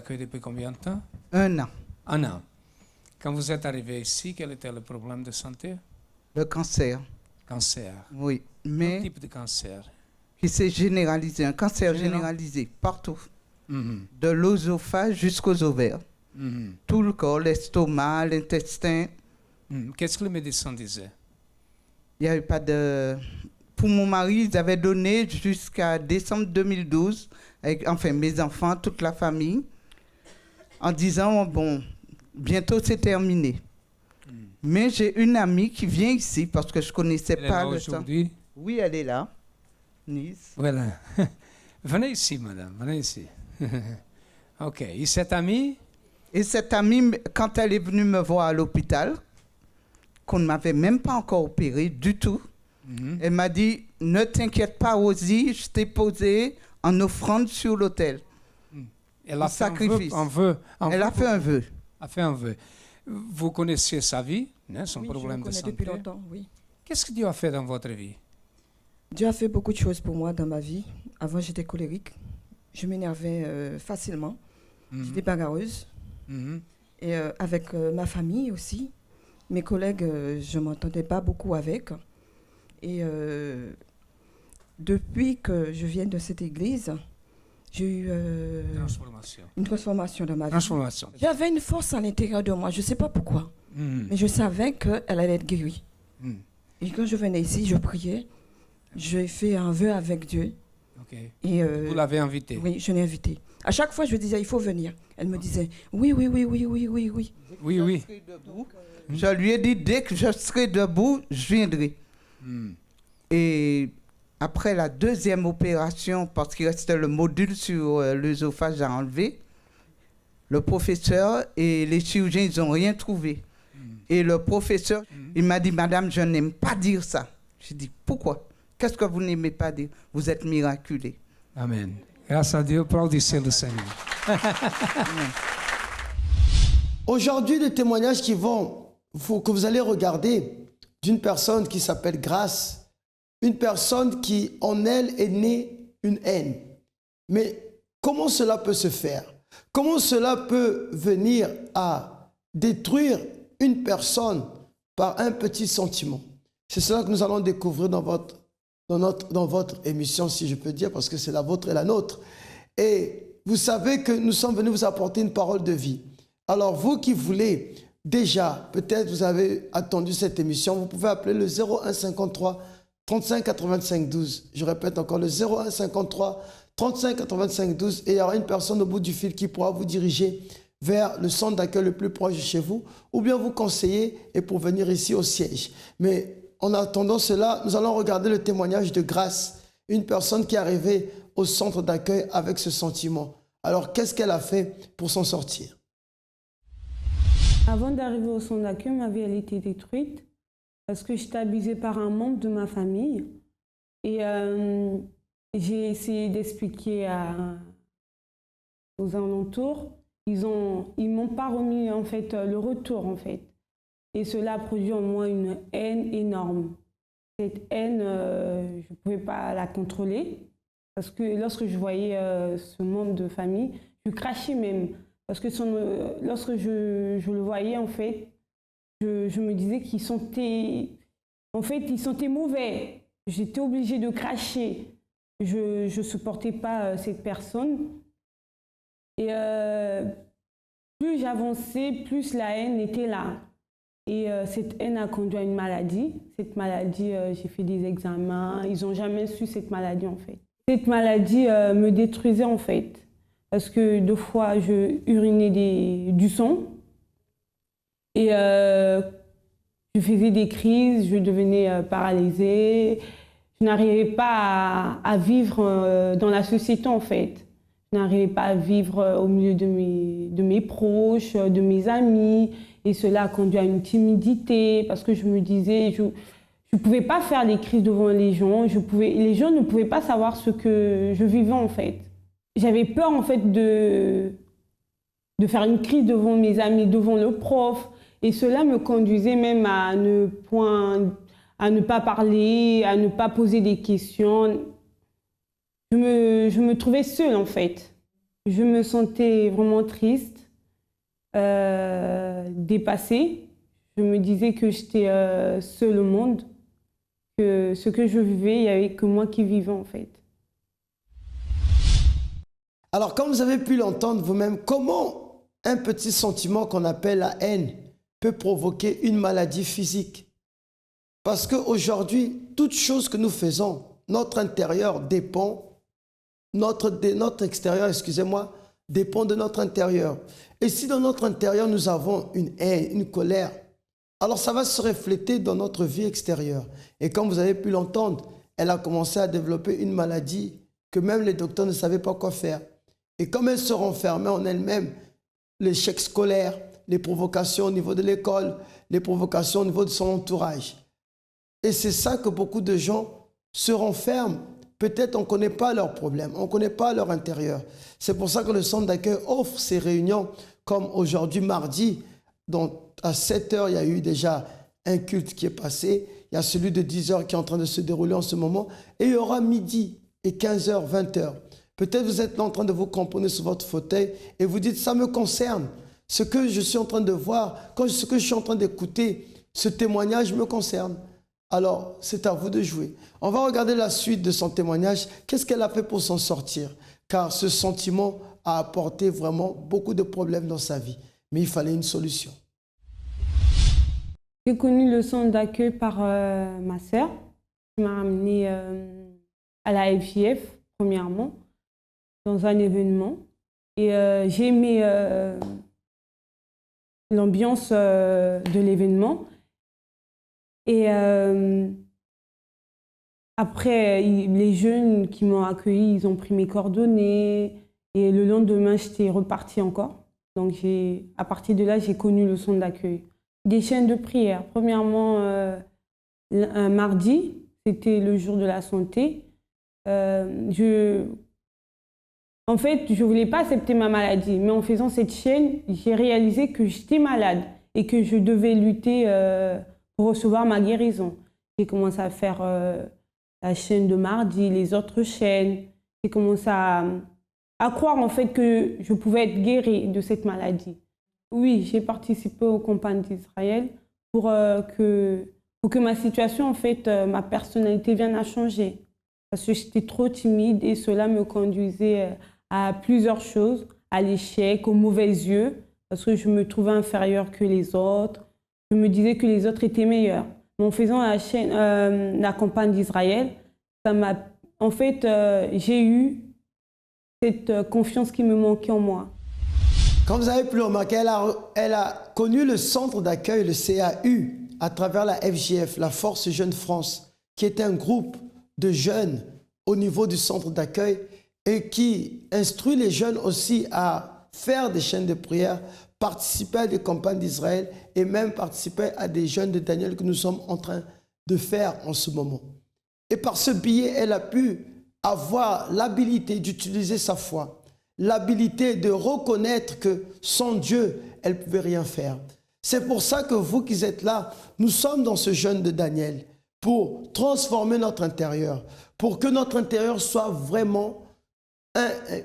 d'accueil depuis combien de temps? 1 an. 1 an. Quand vous êtes arrivé ici, quel était le problème de santé? Le cancer, Cancer. oui. Quel Mais type de cancer? qui s'est généralisé, un cancer Général. généralisé partout. Mhm. De l'œsophage jusqu'aux ovaires. Mhm. Tout le corps, l'estomac, l'intestin. Mhm. Qu'est-ce que le médecin disait? Il n'y avait pas de... Pour mon mari, ils avaient donné jusqu'à décembre 2012, avec, enfin mes enfants, toute la famille, en disant, bon, bientôt c'est terminé. Mais j'ai une amie qui vient ici, parce que je ne connaissais Elle est pas là le temps. aujourd'hui? Oui, elle est là, Nice. Voilà. Venez ici, madame, venez ici. OK. Et cette amie? Et cette amie, quand elle est venue me voir à l'hôpital, qu'on ne m'avait même pas encore opérée du tout, Mhm. elle m'a dit, ne t'inquiète pas, Rosie, je t'ai posé en offrande sur l'autel. Elle a Un fait un sacrifice. vœu. Elle a fait un vœu. A fait un vœu. Vous connaissiez sa vie, hein, son Oui, problème je de le connais santé. depuis longtemps, oui. Qu'est-ce que Dieu a fait dans votre vie? Dieu a fait beaucoup de choses pour moi dans ma vie. Avant, j'étais colérique. Je m'énervais facilement. Mhm. J'étais bagarreuse. Mhm. Et avec ma famille aussi. Mes collègues, je ne m'entendais pas beaucoup avec. Et depuis que je viens de cette église, j'ai eu Transformation. une transformation dans ma vie. Transformation. J'avais une force à l'intérieur de moi. Je ne sais pas pourquoi. Mhm. Mais je savais qu'elle allait être guérie. Mhm. Et quand je venais ici, je priais. J'ai fait un vœu avec Dieu. OK. Et Vous l'avez invitée? oui, je l'ai invitée. À chaque fois, je lui disais, il faut venir. Elle me disait, oui, oui, oui, oui, oui, oui, oui. Oui, oui. Je lui ai dit, dès que je serai debout, je viendrai. Mhm. Et après la deuxième opération, parce qu'il restait le module sur l'œsophage à enlever, le professeur et les chirurgiens, ils n'ont rien trouvé. Et le professeur, il m'a dit, madame, je n'aime pas dire ça. J'ai dit, pourquoi? Qu'est-ce que vous n'aimez pas dire? Vous êtes miraculé. Amen. Grâce à Dieu, applaudissez le Seigneur. Aujourd'hui, le témoignage que vous allez regarder d'une personne qui s'appelle Grâce, une personne qui en elle est née une haine. Mais comment cela peut se faire? Comment cela peut venir à détruire une personne par un petit sentiment? C'est cela que nous allons découvrir dans votre émission, si je peux dire, parce que c'est la vôtre et la nôtre. Et vous savez que nous sommes venus vous apporter une parole de vie. Alors vous qui voulez déjà, peut-être vous avez attendu cette émission, vous pouvez appeler le 01 53 35 85 12. Je répète encore le 01 53 35 85 12 et il y aura une personne au bout du fil qui pourra vous diriger vers le centre d'accueil le plus proche de chez vous ou bien vous conseiller et pour venir ici au siège. Mais en attendant cela, nous allons regarder le témoignage de Grâce, une personne qui est arrivée au centre d'accueil avec ce sentiment. Alors, qu'est-ce qu'elle a fait pour s'en sortir? Avant d'arriver au centre d'accueil, ma vie elle était détruite parce que j'étais abusée par un membre de ma famille. Et j'ai essayé d'expliquer aux alentours. Ils m'ont pas remis en fait le retour en fait. Et cela a produit en moi une haine énorme. Cette haine, je ne pouvais pas la contrôler parce que lorsque je voyais ce membre de famille, je crachais même. Parce que lorsque je le voyais, en fait, je me disais qu'il sentait... En fait, il sentait mauvais. J'étais obligée de cracher. Je ne supportais pas cette personne. Et plus j'avançais, plus la haine était là. Et cette haine a conduit à une maladie. Cette maladie, j'ai fait des examens. Ils n'ont jamais su cette maladie, en fait. Cette maladie me détruisait, en fait. Parce que 2 fois, je urinais du sang. Et je faisais des crises, je devenais paralysée. Je n'arrivais pas à vivre dans la société, en fait. Je n'arrivais pas à vivre au milieu de mes proches, de mes amis. Et cela a conduit à une timidité parce que je me disais, je ne pouvais pas faire des crises devant les gens. Les gens ne pouvaient pas savoir ce que je vivais, en fait. J'avais peur, en fait, de faire une crise devant mes amis, devant le prof. Et cela me conduisait même à ne pas parler, à ne pas poser des questions. Je me trouvais seule, en fait. Je me sentais vraiment triste, dépassée. Je me disais que j'étais seule au monde, que ce que je vivais, il n'y avait que moi qui vivais en fait. Alors, comme vous avez pu l'entendre vous-même, comment un petit sentiment qu'on appelle la haine peut provoquer une maladie physique? Parce qu'aujourd'hui, toute chose que nous faisons, notre intérieur dépend, notre extérieur, excusez-moi, dépend de notre intérieur. Et si dans notre intérieur, nous avons une haine, une colère, alors ça va se refléter dans notre vie extérieure. Et comme vous avez pu l'entendre, elle a commencé à développer une maladie que même les docteurs ne savaient pas quoi faire. Et comme elle se renfermait en elle-même, l'échec scolaire, les provocations au niveau de l'école, les provocations au niveau de son entourage. Et c'est ça que beaucoup de gens se renferment. Peut-être on ne connaît pas leurs problèmes, on ne connaît pas leur intérieur. C'est pour ça que le centre d'accueil offre ces réunions comme aujourd'hui mardi. Donc à 7 h, il y a eu déjà un culte qui est passé. Il y a celui de 10 h qui est en train de se dérouler en ce moment. Et il y aura midi et 15 h, 20 h. Peut-être vous êtes là en train de vous cramponner sur votre fauteuil et vous dites, ça me concerne. Ce que je suis en train de voir, ce que je suis en train d'écouter, ce témoignage me concerne. Alors, c'est à vous de jouer. On va regarder la suite de son témoignage. Qu'est-ce qu'elle a fait pour s'en sortir? Car ce sentiment a apporté vraiment beaucoup de problèmes dans sa vie. Mais il fallait une solution. J'ai connu le centre d'accueil par ma sœur, qui m'a amenée à la FJF, premièrement, dans un événement. Et j'ai aimé l'ambiance de l'événement. Et après, les jeunes qui m'ont accueilli, ils ont pris mes coordonnées. Et le lendemain, j'étais repartie encore. Donc, à partir de là, j'ai connu le centre d'accueil. Des chaînes de prière. Premièrement, un mardi, c'était le jour de la santé. En fait, je ne voulais pas accepter ma maladie. Mais en faisant cette chaîne, j'ai réalisé que j'étais malade et que je devais lutter pour recevoir ma guérison. J'ai commencé à faire la chaîne de mardi, les autres chaînes. J'ai commencé à croire en fait que je pouvais être guérie de cette maladie. Oui, j'ai participé aux campagnes d'Israël pour que ma situation, en fait, ma personnalité vienne à changer. Parce que j'étais trop timide et cela me conduisait à plusieurs choses, à l'échec, aux mauvais yeux, parce que je me trouvais inférieure que les autres. Je me disais que les autres étaient meilleurs. Mais en faisant la campagne d'Israël, en fait, j'ai eu cette confiance qui me manquait en moi. Comme vous avez pu le remarquer, elle a connu le centre d'accueil, le CAU, à travers la FJF, la Force Jeune France, qui est un groupe de jeunes au niveau du centre d'accueil et qui instruit les jeunes aussi à faire des chaînes de prière, participer à des campagnes d'Israël et même participer à des jeûnes de Daniel que nous sommes en train de faire en ce moment. Et par ce biais, elle a pu avoir l'habilité d'utiliser sa foi, l'habilité de reconnaître que sans Dieu, elle ne pouvait rien faire. C'est pour ça que vous qui êtes là, nous sommes dans ce jeûne de Daniel pour transformer notre intérieur, pour que notre intérieur soit vraiment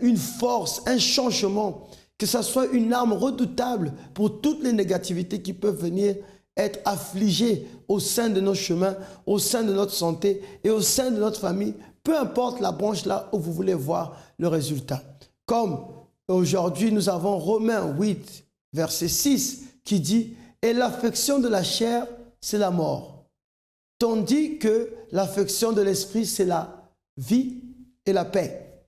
une force, un changement, que ça soit une arme redoutable pour toutes les négativités qui peuvent venir être affligées au sein de nos chemins, au sein de notre santé et au sein de notre famille, peu importe la branche là où vous voulez voir le résultat. Comme aujourd'hui, nous avons Romains 8, verset 6, qui dit « Et l'affection de la chair, c'est la mort, tandis que l'affection de l'esprit, c'est la vie et la paix. »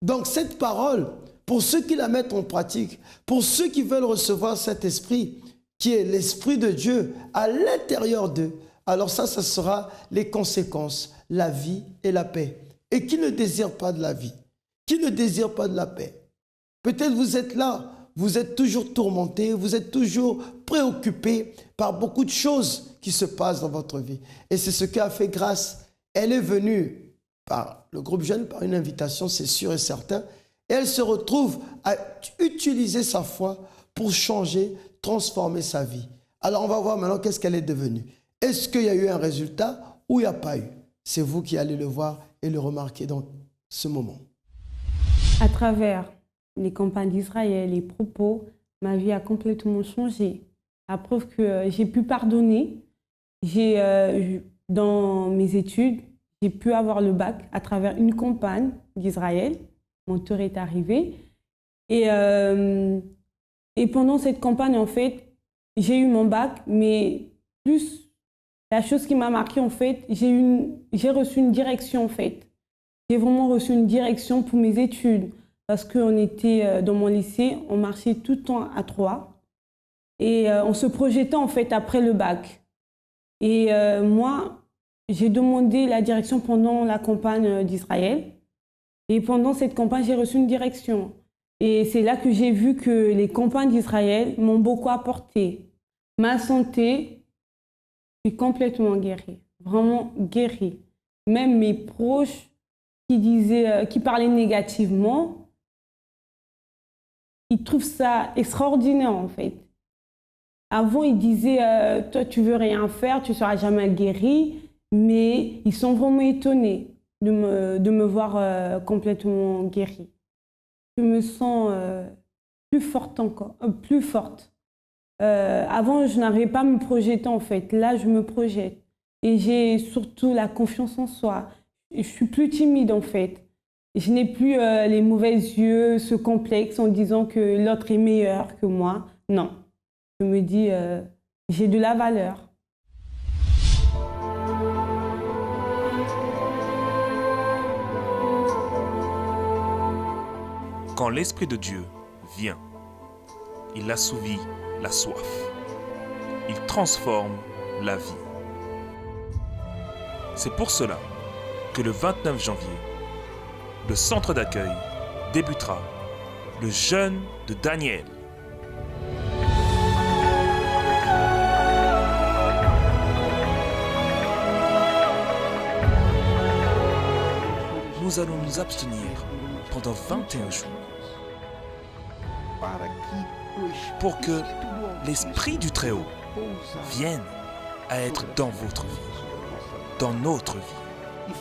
Donc cette parole, pour ceux qui la mettent en pratique, pour ceux qui veulent recevoir cet esprit, qui est l'esprit de Dieu à l'intérieur d'eux, alors ça sera les conséquences, la vie et la paix. Et qui ne désire pas de la vie? Qui ne désire pas de la paix? Peut-être vous êtes là, vous êtes toujours tourmenté, vous êtes toujours préoccupé par beaucoup de choses qui se passent dans votre vie. Et c'est ce qu'a fait Grâce. Elle est venue par le groupe Jeune, par une invitation, c'est sûr et certain. Et elle se retrouve à utiliser sa foi pour changer, transformer sa vie. Alors on va voir maintenant qu'est-ce qu'elle est devenue. Est-ce qu'il y a eu un résultat ou il n'y a pas eu? C'est vous qui allez le voir et le remarquer dans ce moment. À travers les campagnes d'Israël, les propos, ma vie a complètement changé. La preuve que j'ai pu pardonner. Dans mes études, j'ai pu avoir le bac à travers une campagne d'Israël. Mon tour est arrivé. Et pendant cette campagne, en fait, j'ai eu mon bac, mais plus la chose qui m'a marquée, en fait, j'ai reçu une direction, en fait. J'ai vraiment reçu une direction pour mes études parce qu'on était dans mon lycée, on marchait tout le temps à 3 et on se projetait, en fait, après le bac. Et moi, j'ai demandé la direction pendant la campagne d'Israël. Et pendant cette campagne, j'ai reçu une direction. Et c'est là que j'ai vu que les campagnes d'Israël m'ont beaucoup apporté. Ma santé, je suis complètement guérie, vraiment guérie. Même mes proches qui parlaient négativement, ils trouvent ça extraordinaire en fait. Avant, ils disaient toi, tu veux rien faire, tu ne seras jamais guéri. Mais ils sont vraiment étonnés de me voir complètement guérie. Je me sens plus forte encore, plus forte. Avant, je n'arrivais pas à me projeter en fait. Là, je me projette. Et j'ai surtout la confiance en soi. Je suis plus timide en fait. Je n'ai plus les mauvais yeux, ce complexe en disant que l'autre est meilleur que moi. Non. Je me dis, j'ai de la valeur. Quand l'Esprit de Dieu vient, il assouvit la soif. Il transforme la vie. C'est pour cela que le 29 janvier, le centre d'accueil débutera le jeûne de Daniel. Nous allons nous abstenir pendant 21 jours pour que l'Esprit du Très-Haut vienne à être dans votre vie, dans notre vie,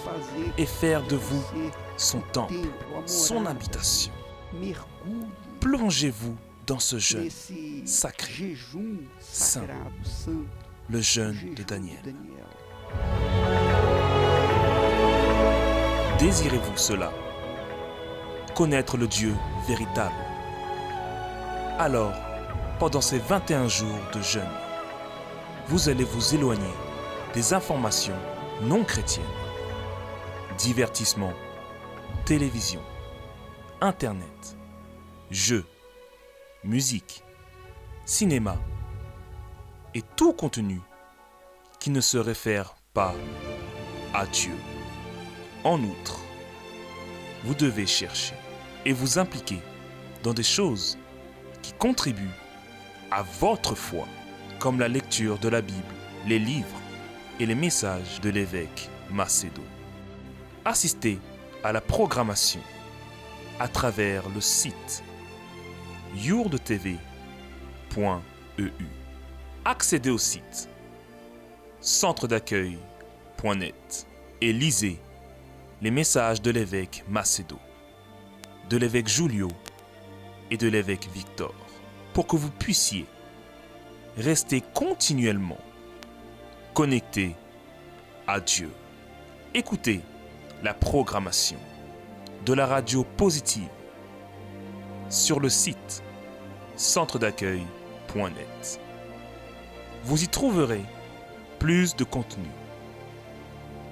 et faire de vous son temple, son habitation. Plongez-vous dans ce jeûne sacré, saint, le jeûne de Daniel. Désirez-vous cela? Connaître le Dieu véritable? Alors, pendant ces 21 jours de jeûne, vous allez vous éloigner des informations non chrétiennes, divertissement, télévision, Internet, jeux, musique, cinéma et tout contenu qui ne se réfère pas à Dieu. En outre, vous devez chercher et vous impliquer dans des choses qui contribuent à votre foi, comme la lecture de la Bible, les livres et les messages de l'évêque Macedo. Assistez à la programmation à travers le site yourdetv.eu. Accédez au site centredaccueil.net et lisez les messages de l'évêque Macedo, de l'évêque Julio et de l'évêque Victor, pour que vous puissiez rester continuellement connecté à Dieu. Écoutez la programmation de la radio positive sur le site centredaccueil.net. Vous y trouverez plus de contenu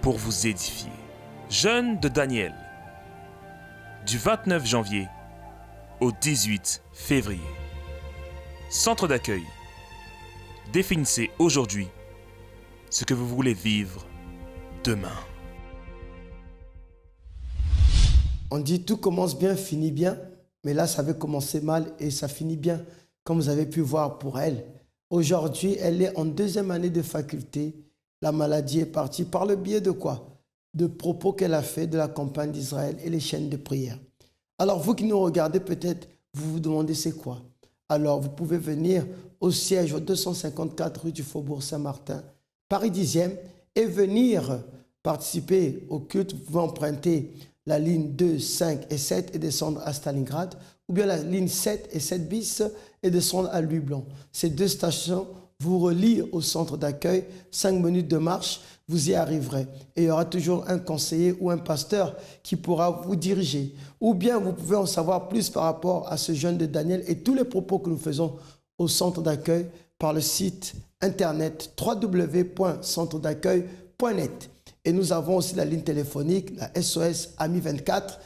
pour vous édifier. Jeûne de Daniel, du 29 janvier au 18 février. Centre d'accueil. Définissez aujourd'hui ce que vous voulez vivre demain. On dit tout commence bien, finit bien. Mais là, ça avait commencé mal et ça finit bien, comme vous avez pu voir pour elle. Aujourd'hui, elle est en 2e année de faculté. La maladie est partie par le biais de quoi? De propos qu'elle a fait de la campagne d'Israël et les chaînes de prière. Alors, vous qui nous regardez, peut-être, vous vous demandez c'est quoi? Alors, vous pouvez venir au siège au 254 rue du Faubourg Saint-Martin, Paris 10e, et venir participer au culte. Vous pouvez emprunter la ligne 2, 5 et 7 et descendre à Stalingrad, ou bien la ligne 7 et 7 bis et descendre à Lublin. Ces 2 stations vous relient au centre d'accueil, 5 minutes de marche, vous y arriverez. Et il y aura toujours un conseiller ou un pasteur qui pourra vous diriger. Ou bien vous pouvez en savoir plus par rapport à ce jeune de Daniel et tous les propos que nous faisons au centre d'accueil par le site internet www.centredaccueil.net. Et nous avons aussi la ligne téléphonique, la SOS Ami 24,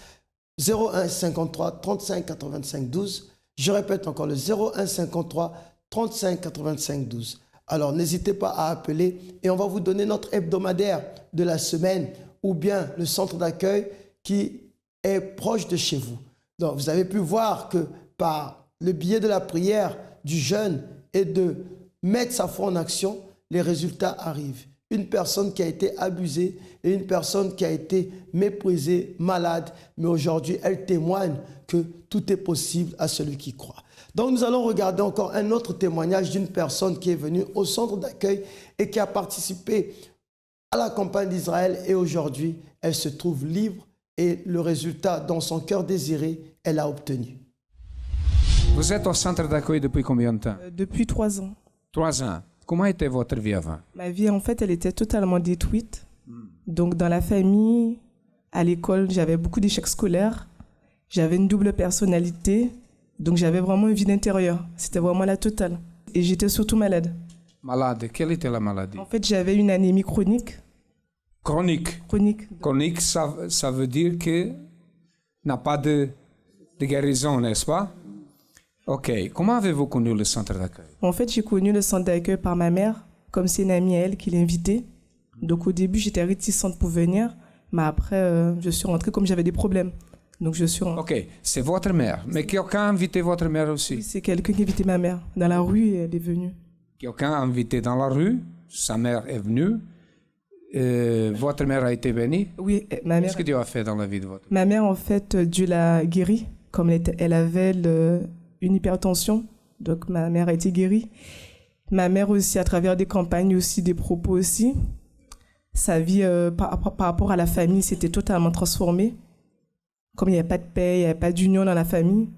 01 53 35 85 12. Je répète encore le 01 53 35 85 12. Alors n'hésitez pas à appeler et on va vous donner notre hebdomadaire de la semaine ou bien le centre d'accueil qui est proche de chez vous. Donc vous avez pu voir que par le biais de la prière, du jeûne et de mettre sa foi en action, les résultats arrivent. Une personne qui a été abusée et une personne qui a été méprisée, malade, mais aujourd'hui, elle témoigne que tout est possible à celui qui croit. Donc, nous allons regarder encore un autre témoignage d'une personne qui est venue au centre d'accueil et qui a participé à la campagne d'Israël et aujourd'hui, elle se trouve libre et le résultat dans son cœur désiré, elle a obtenu. Vous êtes au centre d'accueil depuis combien de temps? Depuis 3 ans. 3 ans. Comment était votre vie avant? Ma vie, en fait, elle était totalement détruite. Donc, dans la famille, à l'école, j'avais beaucoup d'échecs scolaires. J'avais une double personnalité. Donc, j'avais vraiment une vie d'intérieur. C'était vraiment la totale. Et j'étais surtout malade. Malade? Quelle était la maladie? En fait, j'avais une anémie chronique. Chronique? Chronique. Chronique, ça veut dire que n'a pas de guérison, n'est-ce pas? Ok. Comment avez-vous connu le centre d'accueil? En fait, j'ai connu le centre d'accueil par ma mère, comme c'est une amie à elle qui l'invitait. Donc, au début, j'étais réticente pour venir. Mais après, je suis rentrée comme j'avais des problèmes. Donc, je suis rentrée. Ok. C'est votre mère. Mais quelqu'un a invité votre mère aussi? Oui, c'est quelqu'un qui invitait ma mère dans la rue et elle est venue. Quelqu'un a invité dans la rue. Sa mère est venue. Votre mère a été bénie? Oui, ma mère. Qu'est-ce que Dieu a fait dans la vie de votre mère? Ma mère, en fait, Dieu l'a guérie. Comme elle avait une hypertension, donc ma mère a été guérie. Ma mère aussi, à travers des campagnes aussi, des propos aussi, sa vie par rapport à la famille s'était totalement transformée. Comme il n'y avait pas de paix, il n'y avait pas d'union dans la famille,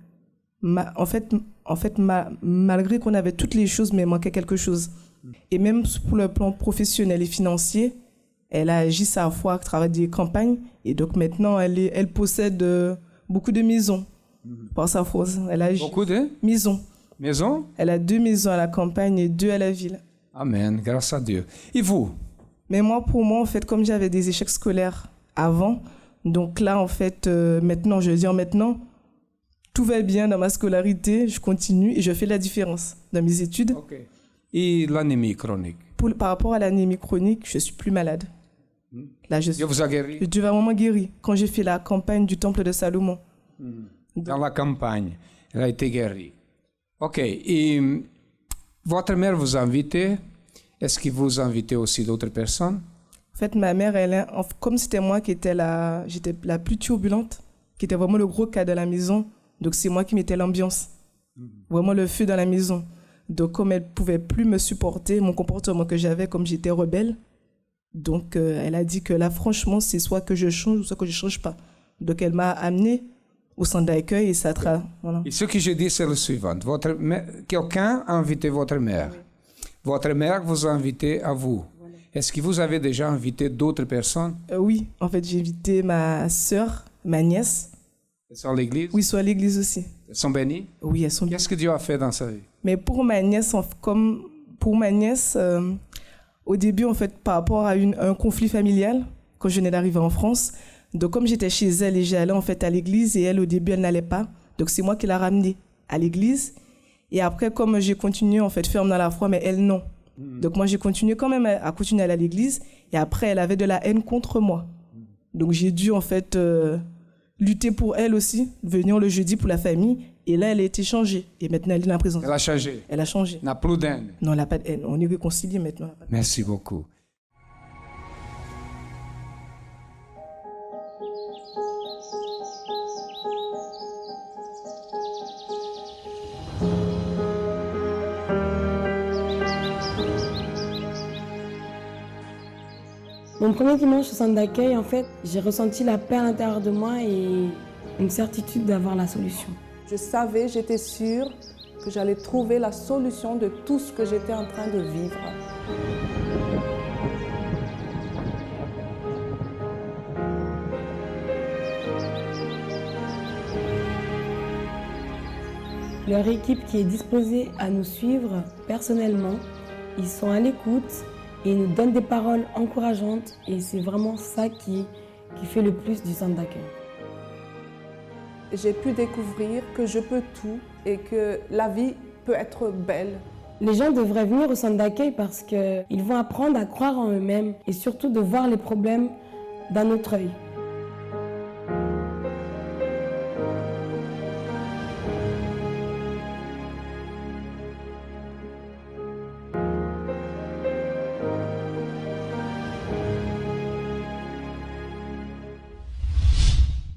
malgré qu'on avait toutes les choses, mais il manquait quelque chose. Et même pour le plan professionnel et financier, elle a agi sa foi à travers des campagnes. Et donc maintenant, elle possède beaucoup de maisons. Par sa force. Elle a Beaucoup de maisons. Maisons? Elle a 2 maisons à la campagne et 2 à la ville. Amen, grâce à Dieu. Et vous? Mais pour moi, en fait, comme j'avais des échecs scolaires avant, donc là, en fait, maintenant, tout va bien dans ma scolarité, je continue et je fais la différence dans mes études. Ok. Et l'anémie chronique? Par rapport à l'anémie chronique, je suis plus malade. Là, Dieu vous a guéri? Dieu m'a vraiment guéri quand j'ai fait la campagne du temple de Salomon. Dans la campagne, elle a été guérie. Ok. Et votre mère vous a invité. Est-ce qu'il vous a invité aussi d'autres personnes? En fait, ma mère, comme c'était moi qui étais j'étais la plus turbulente, qui était vraiment le gros cas de la maison, donc c'est moi qui mettais l'ambiance, vraiment le feu dans la maison. Donc comme elle ne pouvait plus me supporter, mon comportement que j'avais, comme j'étais rebelle, donc elle a dit que là, franchement, c'est soit que je change ou soit que je ne change pas. Donc elle m'a amenée au centre d'accueil et ça voilà. Et ce que je dis, c'est le suivant. Quelqu'un a invité votre mère. Oui. Votre mère vous a invité à vous. Voilà. Est-ce que vous avez déjà invité d'autres personnes? Oui, en fait, j'ai invité ma sœur, ma nièce. Elles sont à l'église? Oui, elles sont à l'église aussi. Elles sont bénies? Oui, elles sont bénies. Qu'est-ce que Dieu a fait dans sa vie? Mais pour ma nièce, au début, en fait, par rapport à un conflit familial, quand je venais d'arriver en France, donc comme j'étais chez elle et j'allais en fait à l'église et elle, au début, elle n'allait pas. Donc c'est moi qui l'ai ramenée à l'église. Et après, comme j'ai continué, en fait, ferme dans la foi, mais elle, non. Donc moi, j'ai continué quand même à continuer à aller à l'église. Et après, elle avait de la haine contre moi. Donc j'ai dû, en fait, lutter pour elle aussi, venir le jeudi pour la famille. Et là, elle a été changée. Et maintenant, elle est dans la prison. Elle a changé? Elle a changé. N'a plus d'haine? Non, elle n'a pas de haine. On est réconciliés maintenant. Merci beaucoup. Mon premier dimanche au centre d'accueil, en fait, j'ai ressenti la paix à l'intérieur de moi et une certitude d'avoir la solution. Je savais, j'étais sûre que j'allais trouver la solution de tout ce que j'étais en train de vivre. Leur équipe qui est disposée à nous suivre personnellement, ils sont à l'écoute et ils nous donnent des paroles encourageantes et c'est vraiment ça qui fait le plus du centre d'accueil. J'ai pu découvrir que je peux tout et que la vie peut être belle. Les gens devraient venir au centre d'accueil parce qu'ils vont apprendre à croire en eux-mêmes et surtout de voir les problèmes d'un autre œil.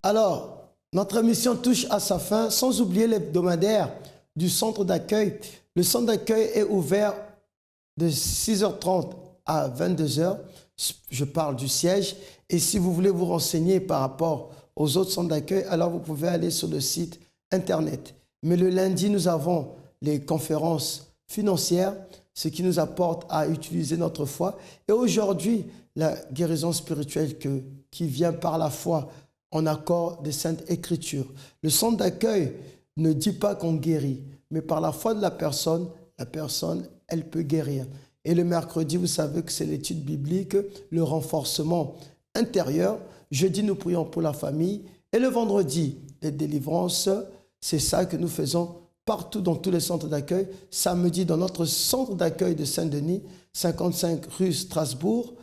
Alors, notre émission touche à sa fin, sans oublier l'hebdomadaire du centre d'accueil. Le centre d'accueil est ouvert de 6h30 à 22h. Je parle du siège. Et si vous voulez vous renseigner par rapport aux autres centres d'accueil, alors vous pouvez aller sur le site Internet. Mais le lundi, nous avons les conférences financières, ce qui nous apporte à utiliser notre foi. Et aujourd'hui, la guérison spirituelle qui vient par la foi en accord des Saintes Écritures. Le centre d'accueil ne dit pas qu'on guérit, mais par la foi de la personne, elle peut guérir. Et le mercredi, vous savez que c'est l'étude biblique, le renforcement intérieur. Jeudi, nous prions pour la famille. Et le vendredi, les délivrances, c'est ça que nous faisons partout dans tous les centres d'accueil. Samedi, dans notre centre d'accueil de Saint-Denis, 55 rue Strasbourg,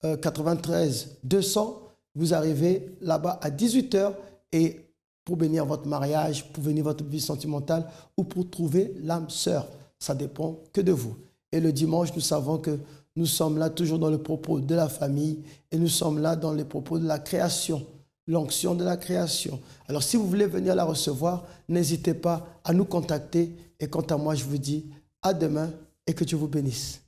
93 200. Vous arrivez là-bas à 18h et pour bénir votre mariage, pour bénir votre vie sentimentale ou pour trouver l'âme sœur. Ça dépend que de vous. Et le dimanche, nous savons que nous sommes là toujours dans le propos de la famille et nous sommes là dans les propos de la création, l'onction de la création. Alors si vous voulez venir la recevoir, n'hésitez pas à nous contacter. Et quant à moi, je vous dis à demain et que Dieu vous bénisse.